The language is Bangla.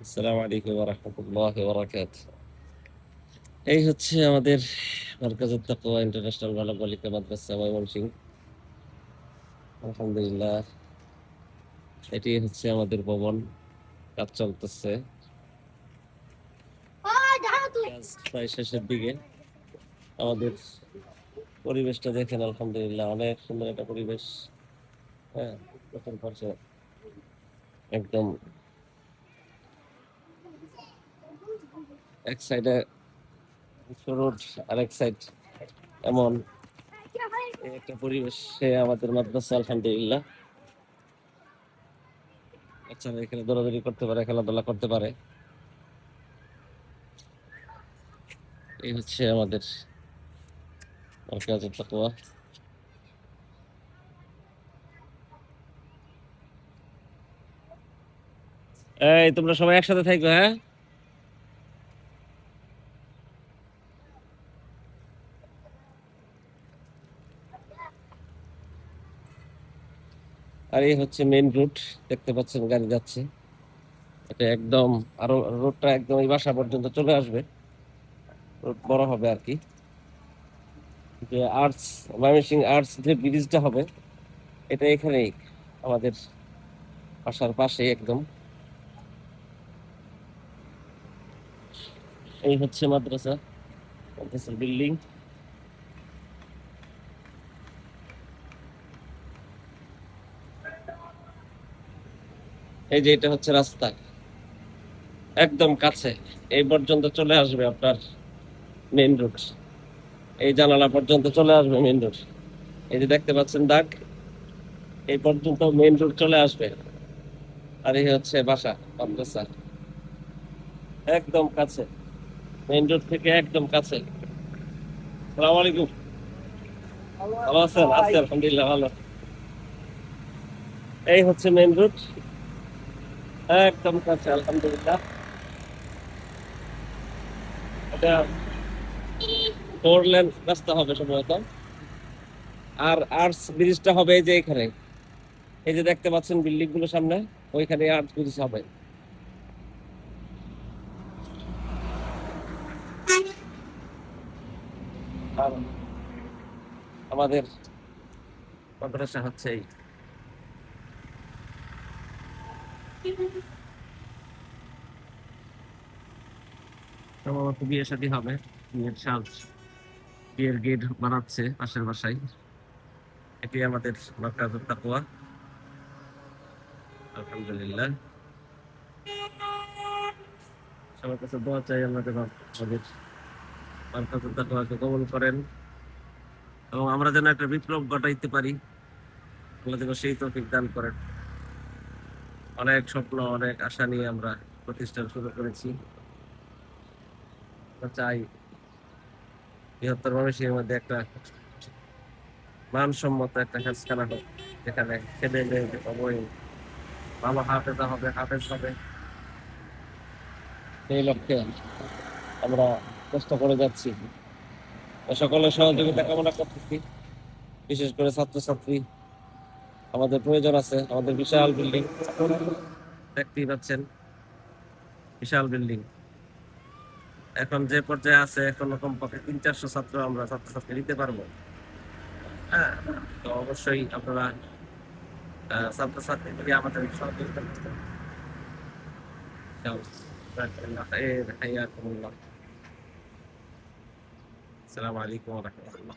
আসসালামু আলাইকুম ওয়া রাহমাতুল্লাহি ওয়া বারাকাতুহু। এই হচ্ছে আমাদের মার্কাজুত তাকওয়া ইন্টারন্যাশনাল বালিকা মাদ্রাসা ময়মনসিংহ। আলহামদুলিল্লাহ, এটি হচ্ছে আমাদের ভবন। কাজ চলতেছে, কাজ প্রায় শেষের দিকে। আমাদের পরিবেশটা দেখেন, আলহামদুলিল্লাহ অনেক সুন্দর একটা পরিবেশ। হ্যাঁ, প্রথম পাশে একদম এক সাইডে রোড, আরেক সাইড এমন এই একটা পরিবেশে আমাদের মাদ্রাসা। আলহামদুলিল্লাহ, বাচ্চারা এখানে দৌড়াদৌড়ি করতে পারে, খেলাধুলা করতে পারে। এই হচ্ছে আমাদের মার্কাজুত তাকওয়া। এই তোমরা সবাই একসাথে থাকবে, হ্যাঁ? আর এই হচ্ছে মেইন রুট, দেখতে পাচ্ছেন গাড়ি যাচ্ছে। এটা একদম আরো রোডটা একদম এই বাসা পর্যন্ত চলে আসবে। রোড বড় হবে আর কি। যে আর্টস, ময়মনসিংহ আর্টস যে ব্রিজটা হবে, এটা এখানেই আমাদের বাসার পাশে একদম। এই হচ্ছে মাদ্রাসা, মাদ্রাসার বিল্ডিং। এই যে এটা হচ্ছে রাস্তা, একদম কাছে এই পর্যন্ত চলে আসবে আপনার মেইন রোড। এই জানালা পর্যন্ত চলে আসবে মেইন রোড। এই যে দেখতে পাচ্ছেন দাগ, এই পর্যন্ত মেইন রোড চলে আসবে। আর এই হচ্ছে বাসা, মাদ্রাসা একদম কাছে, মেইন রোড থেকে একদম কাছে। সালাম আলাইকুম, ভালো আছেন? আছি আলহামদুলিল্লাহ, ভালো। এই হচ্ছে মেইন রোড, একদম কাছে আলহামদুলিল্লাহ। এটা 4 লেন রাস্তা হবে সম্ভবত। আর আর্টস ব্রিজটা হবে এই যে এখানে, এই যে দেখতে পাচ্ছেন বিল্ডিং গুলো সামনে, ওইখানে আর্টস ব্রিজ হবে। আর আমাদের মাদ্রাসা হচ্ছে এই। সম্ভবত বিয়ে শাদী হবে, বিয়ের সাজ, বিয়ের গেট বানাচ্ছে পাশের বাসায়। এটি আমাদের মার্কাজুত তাকওয়া। আলহামদুলিল্লাহ, সবার কাছে দোয়া চাই আল্লাহ যেন আমাদের মার্কাজুত তাকওয়াকে কবুল করেন, এবং আমরা যেন একটা বিপ্লব ঘটাইতে পারি। আল্লাহ যেন সেই তৌফিক দান করেন। অনেক স্বপ্ন, অনেক আশা নিয়ে আমরা প্রতিষ্ঠান শুরু করেছি। আমরা চাই বৃহত্তর ময়মনসিংহের মধ্যে একটা মানসম্মত একটা হেলথখানা হোক, যেখানে ছেলে মেয়ে সবাই ভালো হাফেজা হবে, হাফেজ হবে। সেই লক্ষ্যে আমরা চেষ্টা করে যাচ্ছি। সকলের সহযোগিতা কামনা করতেছি, বিশেষ করে ছাত্রছাত্রী। আমাদের প্রয়োজন আছে, আমাদের বিশাল বিল্ডিং দেখতেই পাচ্ছেন, বিশাল বিল্ডিং। এখন যে পর্যায়ে আছে, এখন কমপক্ষে 300-400 ছাত্র আমরা ছাত্রছাত্রী নিতে পারবো। হ্যাঁ, তো অবশ্যই আপনারা ছাত্রছাত্রী থেকে আমাদের সহযোগিতা করতে خير، حياكم الله. السلام عليكم ورحمة الله.